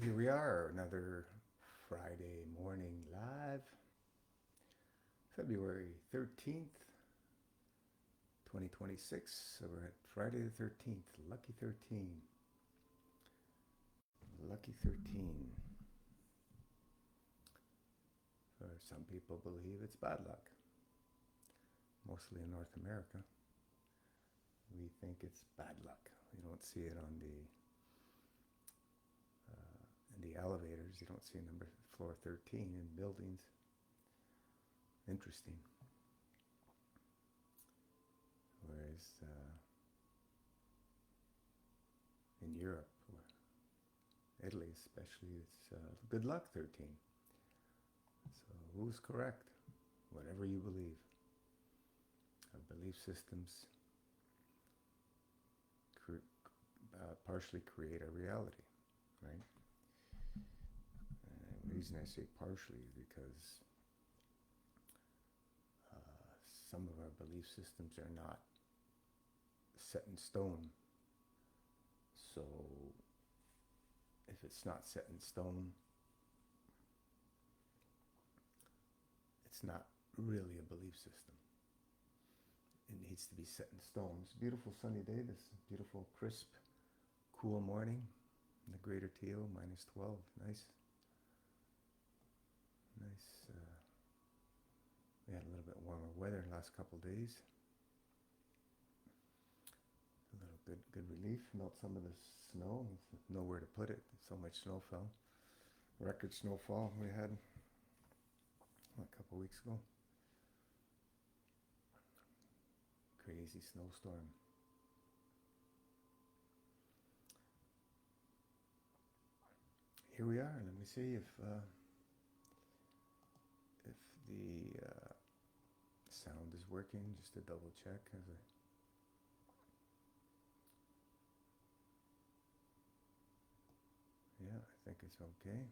Here we are, another Friday morning live, February 13th, 2026. So we're at Friday the 13th, lucky 13. Lucky 13. For some people believe it's bad luck, mostly in North America. We think it's bad luck. You don't see it on in the elevators. You don't see number floor 13 in buildings. Interesting. Whereas in Europe, Italy especially, it's good luck 13. So who's correct? Whatever you believe. Our belief systems partially create our reality, right? And the reason I say partially is because some of our belief systems are not set in stone. So if it's not set in stone, it's not really a belief system. It needs to be set in stone. It's a beautiful sunny day, this beautiful, crisp, cool morning in the greater TO, minus 12. Nice. Nice. We had a little bit warmer weather the last couple of days. A little good relief. Melt some of the snow. Nowhere to put it. So much snow fell. Record snowfall we had a couple of weeks ago. Crazy snowstorm. Here we are. Let me see if the sound is working. Just to double check. Yeah, I think it's okay.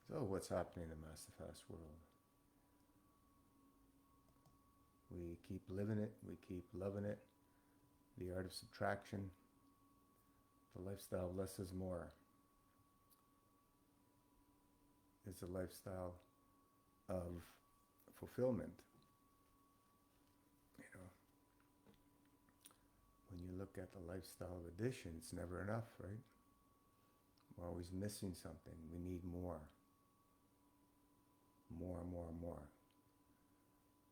So what's happening in the master fast world? We keep living it. We keep loving it. The art of subtraction. The lifestyle of less is more. It's a lifestyle of fulfillment. You know, when you look at the lifestyle of addition, it's never enough, right? We're always missing something. We need more. More, more, more.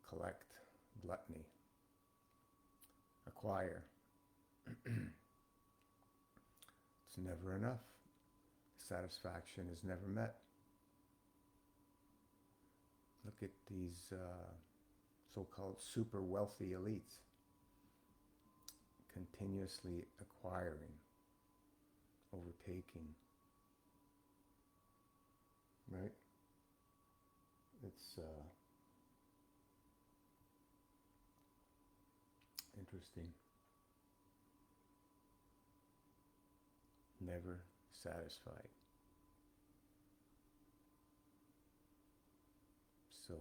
Collect, gluttony, acquire. It's never enough. Satisfaction is never met. Look at these so-called super wealthy elites continuously acquiring, overtaking, right? It's interesting. Never satisfied. So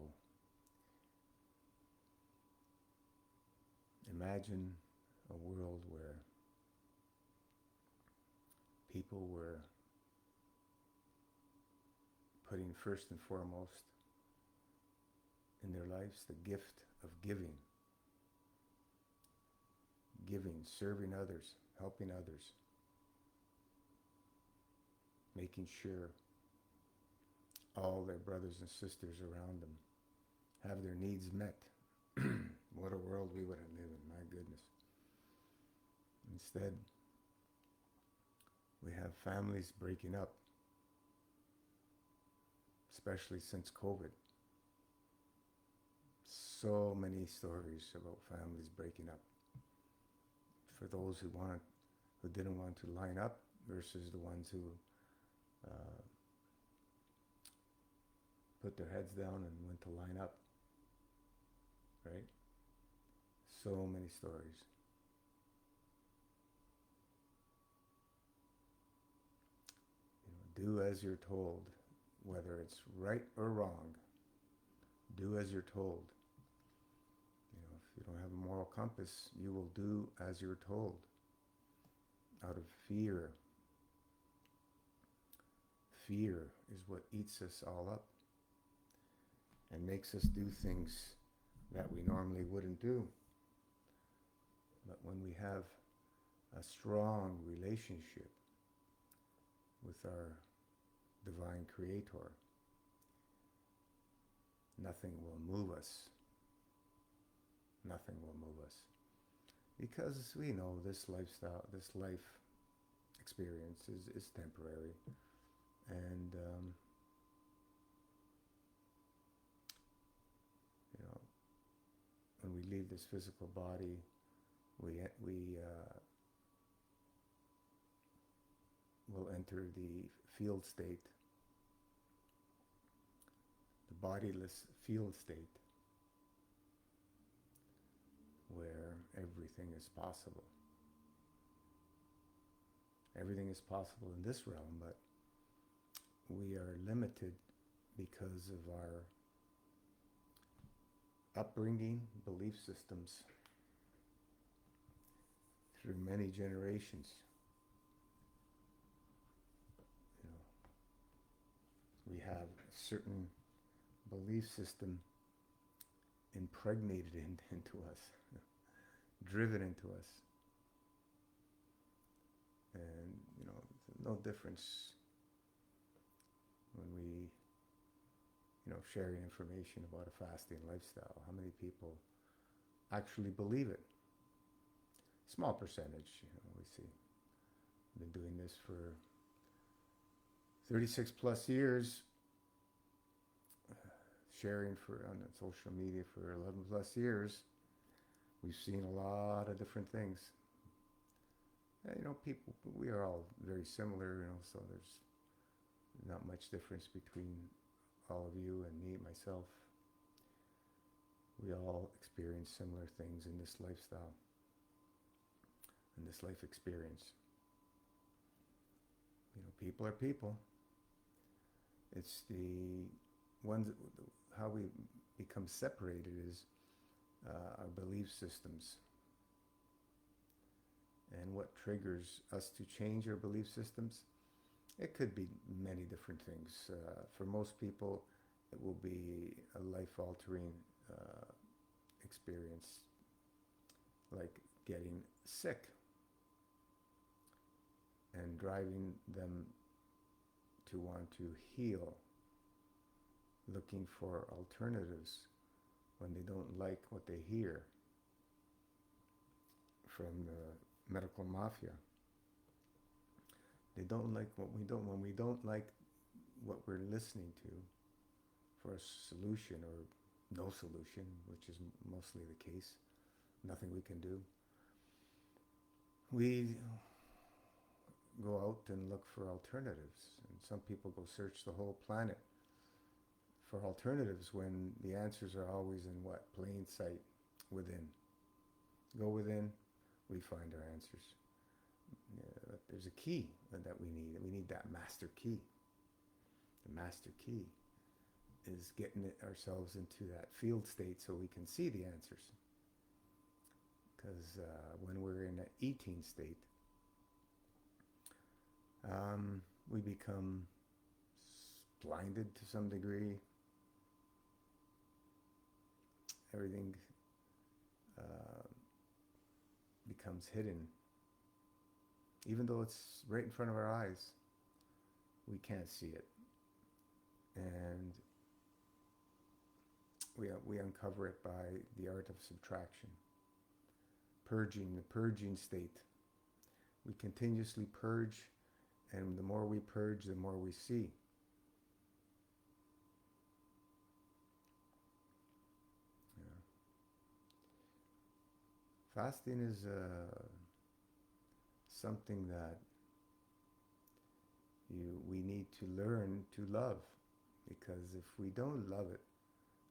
imagine a world where people were putting first and foremost in their lives the gift of giving. Giving, serving others, helping others, making sure all their brothers and sisters around them have their needs met. What a world we would have lived in, my goodness. Instead, we have families breaking up, especially since COVID. So many stories about families breaking up. For those who didn't want to line up versus the ones who put their heads down and went to line up, right? So many stories. Do as you're told, whether it's right or wrong. Do as you're told. If you don't have a moral moral compass, you will do as you're told out of fear. Fear is what eats us all up and makes us do things that we normally wouldn't do. But when we have a strong relationship with our divine creator, nothing will move us. Nothing will move us. Because we know this lifestyle, this life experience is temporary. And, when we leave this physical body, we will enter the field state, the bodiless field state, where everything is possible. Everything is possible in this realm, but we are limited because of our upbringing, belief systems through many generations. We have a certain belief system impregnated into us, driven into us. And, no difference when we, sharing information about a fasting lifestyle. How many people actually believe it? Small percentage, we see. I've been doing this for 36 plus years, sharing on social media for 11 plus years. We've seen a lot of different things. People, we are all very similar, so there's not much difference between all of you and me, myself. We all experience similar things in this lifestyle, in this life experience. People are people. It's the ones, how we become separated is our belief systems. And what triggers us to change our belief systems? It could be many different things. For most people, it will be a life-altering experience, like getting sick and driving them to want to heal, looking for alternatives when they don't like what they hear from the medical mafia. They don't like when we don't like what we're listening to for a solution or no solution, which is mostly the case, nothing we can do. We go out and look for alternatives. And some people go search the whole planet for alternatives when the answers are always in what? Plain sight, within. Go within, we find our answers. But there's a key that we need. We need that master key. The master key is getting ourselves into that field state so we can see the answers. Because when we're in an eating state, we become blinded to some degree. Everything becomes hidden. Even though it's right in front of our eyes, we can't see it. And we uncover it by the art of subtraction. Purging, the purging state. We continuously purge, and the more we purge, the more we see. Fasting is something that we need to learn to love, because if we don't love it,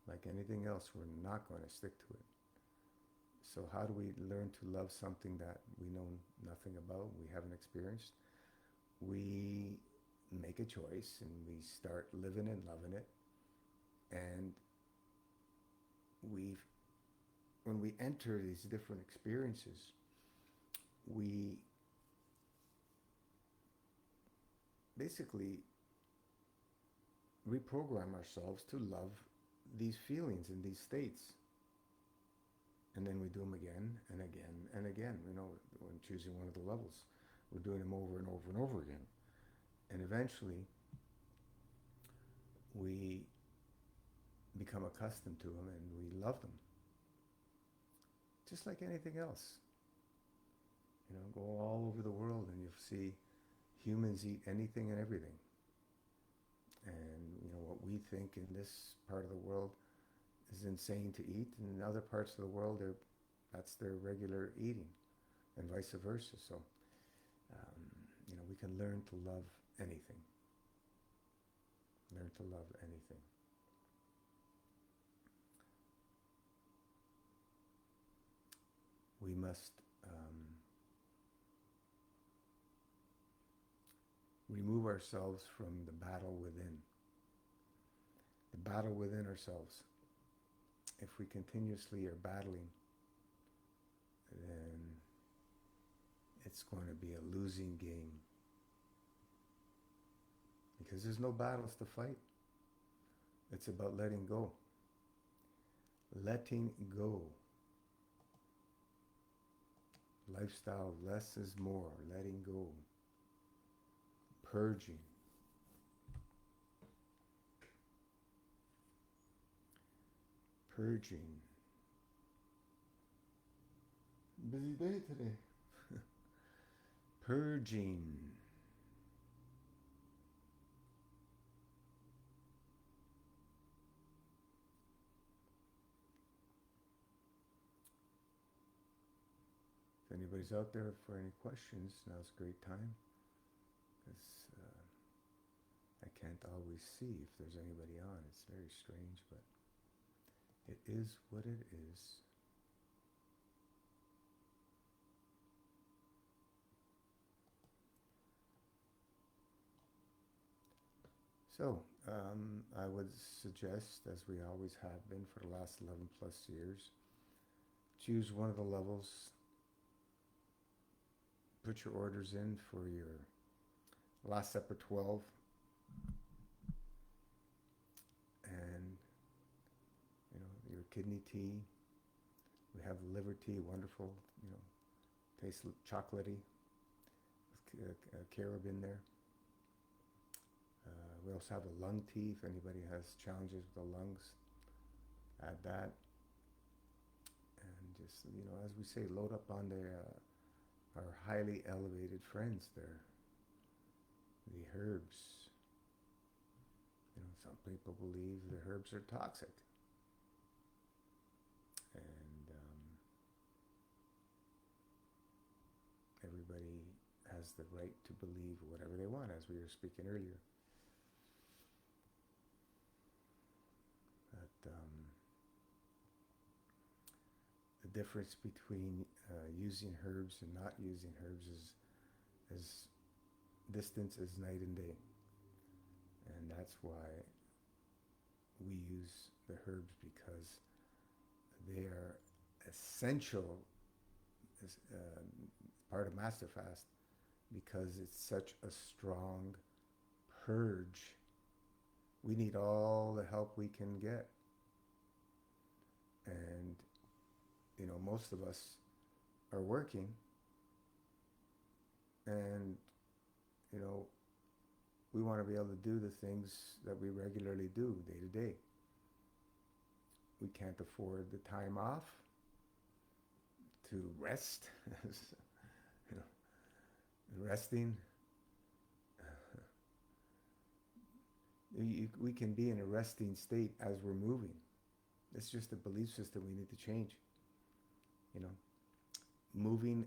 like anything else, we're not going to stick to it. So how do we learn to love something that we know nothing about, we haven't experienced? We make a choice and we start living and loving it, and we when we enter these different experiences, we basically reprogram ourselves to love these feelings and these states. And then we do them again and again and again. When choosing one of the levels, we're doing them over and over and over again. And eventually, we become accustomed to them and we love them. Just like anything else. Go all over the world and you'll see humans eat anything and everything. And what we think in this part of the world is insane to eat, and in other parts of the world, that's their regular eating, and vice versa. So, we can learn to love anything. Learn to love anything. We must remove ourselves from the battle within. The battle within ourselves. If we continuously are battling, then it's going to be a losing game. Because there's no battles to fight. It's about letting go. Letting go. Lifestyle, less is more. Letting go. Purging. Purging. Busy day today. Purging. If anybody's out there for any questions, now's a great time. Because I can't always see if there's anybody on. It's very strange, but it is what it is. So, I would suggest, as we always have been for the last 11 plus years, choose one of the levels, put your orders in for your Last Supper 12, and your kidney tea. We have liver tea, wonderful, tastes chocolatey, with carob in there. We also have a lung tea. If anybody has challenges with the lungs, add that. And just, as we say, load up on our highly elevated friends there. The herbs. Some people believe the herbs are toxic. And everybody has the right to believe whatever they want, as we were speaking earlier. But the difference between using herbs and not using herbs is distance is night and day. And that's why we use the herbs, because they are essential as part of Master Fast, because it's such a strong purge. We need all the help we can get. And, most of us are working, and, we want to be able to do the things that we regularly do day to day. We can't afford the time off to rest. Resting. We can be in a resting state as we're moving. It's just a belief system we need to change. Moving,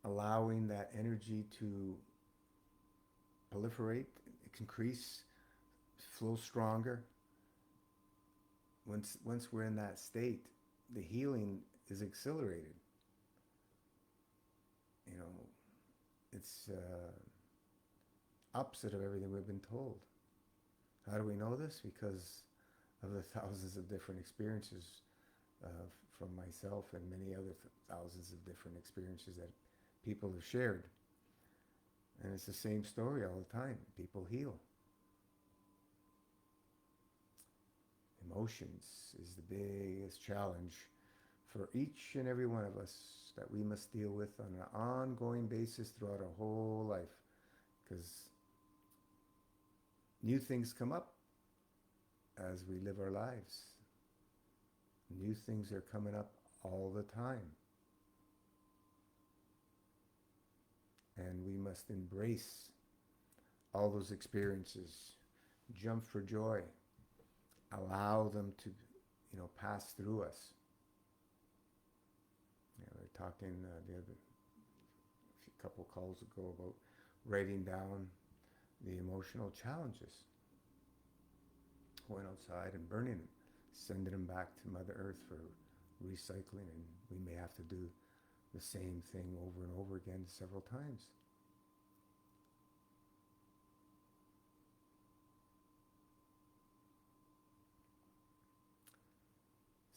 allowing that energy to proliferate, increase, flow stronger. Once we're in that state, the healing is accelerated. It's opposite of everything we've been told. How do we know this? Because of the thousands of different experiences from myself and many other thousands of different experiences that people have shared. And it's the same story all the time. People heal. Emotions is the biggest challenge for each and every one of us that we must deal with on an ongoing basis throughout our whole life. Because new things come up as we live our lives. New things are coming up all the time. And we must embrace all those experiences, jump for joy, allow them to, pass through us. We were talking the other couple calls ago about writing down the emotional challenges, going outside and burning them, sending them back to Mother Earth for recycling, and we may have to do the same thing over and over again several times.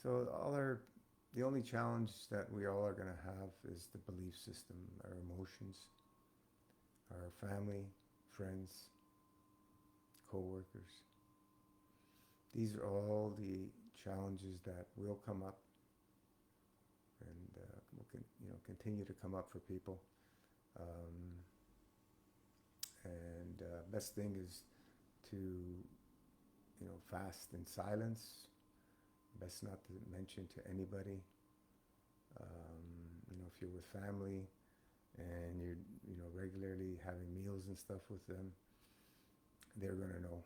So the only challenge that we all are going to have is the belief system, our emotions, our family, friends, co-workers. These are all the challenges that will come up and will continue to come up for people. And best thing is to fast in silence. Best not to mention to anybody. If you're with family and you're regularly having meals and stuff with them, they're gonna know.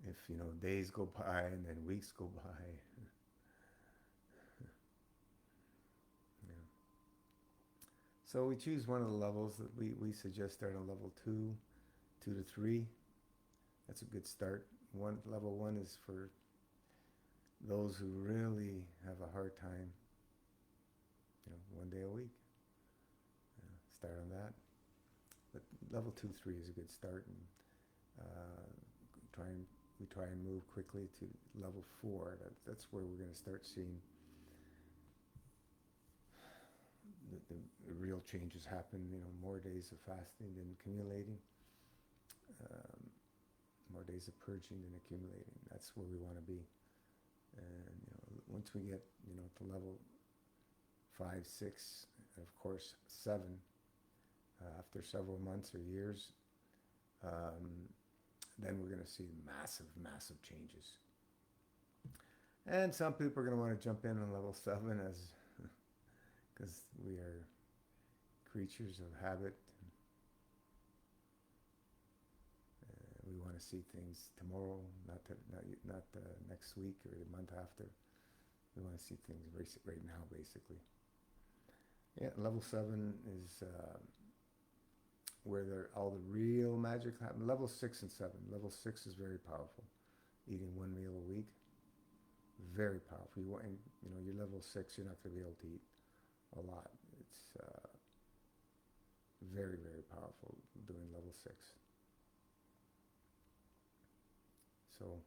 If days go by and then weeks go by. Yeah. So we choose one of the levels that we suggest start on level 2 to 3. That's a good start. Level 1 is for those who really have a hard time. 1 day a week. Start on that. But level 2, 3 is a good start, and we try and move quickly to level 4. That's where we're going to start seeing the real changes happen. More days of fasting than accumulating. More days of purging than accumulating. That's where we want to be. And once we get to level 5, 6, and of course 7, after several months or years, then we're going to see massive changes. And some people are going to want to jump in on level 7 because we are creatures of habit. We want to see things tomorrow, not next week or the month after. We want to see things right now, basically. Yeah, level 7 is where all the real magic happens. Level 6 and 7. Level 6 is very powerful. Eating 1 meal a week, very powerful. You're level 6, you're not going to be able to eat a lot. It's very, very powerful doing level 6. So,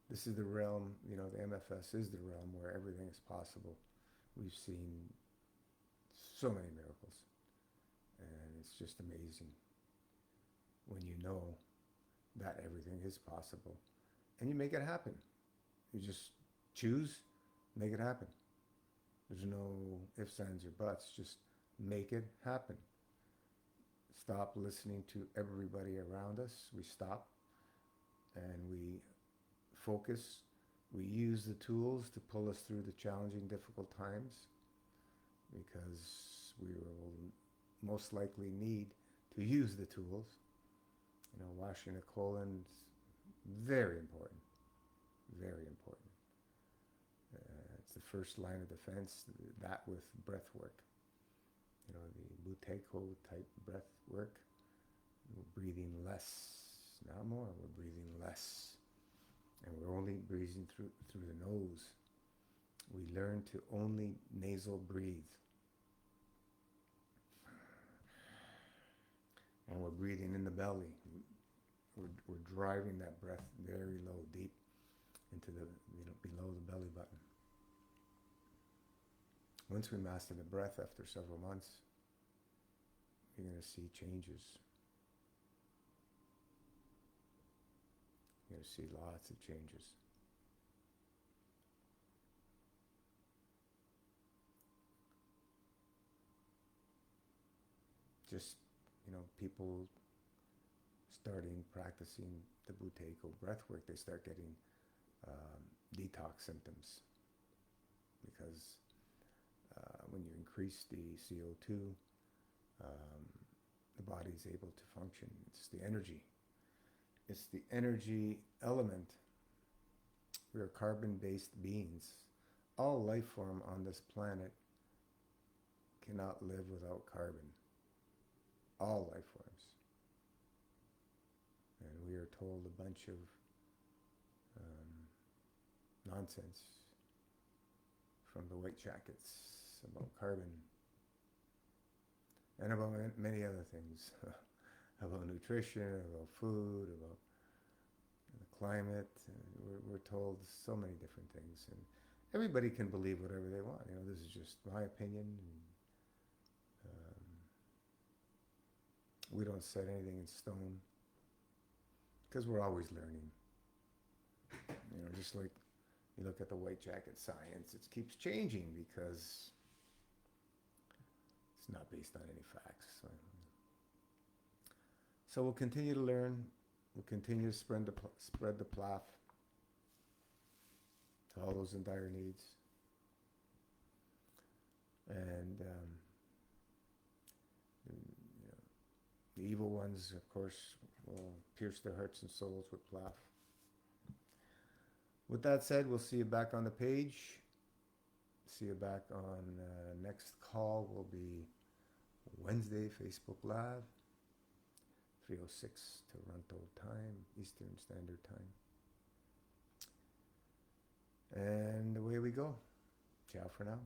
this is the realm, the MFS is the realm where everything is possible. We've seen so many miracles, and it's just amazing when you know that everything is possible, and you make it happen. You just choose, make it happen. There's no ifs, ands, or buts. Just make it happen. Stop listening to everybody around us. We stop and we focus. We use the tools to pull us through the challenging, difficult times, because we will most likely need to use the tools. Washing a colon is very important. Very important. It's the first line of defense, that with breath work. The Buteyko type breath work. We're breathing less, not more. We're breathing less. And we're only breathing through the nose. We learn to only nasal breathe. And we're breathing in the belly. We're driving that breath very low, deep into the, below the belly button. Once we master the breath after several months, you're going to see changes. You're going to see lots of changes. Just, people starting practicing the Buteyko breath work, they start getting detox symptoms, because when you increase the CO2, the body's able to function. It's the energy. It's the energy element. We are carbon-based beings. All life form on this planet cannot live without carbon. All life forms. And we are told a bunch of nonsense from the white jackets about carbon and about many other things, about nutrition, about food, about the climate. We're told so many different things, and everybody can believe whatever they want. This is just my opinion. We don't set anything in stone, because we're always learning. Just like you look at the white jacket science, it keeps changing because it's not based on any facts. So we'll continue to learn. We'll continue to spread the plaf to all those in dire needs. And the evil ones, of course, will pierce their hearts and souls with plaf. With that said, we'll see you back on the page. See you back on next call will be Wednesday, Facebook Live, 3:06 Toronto time, Eastern Standard Time. And away we go. Ciao for now.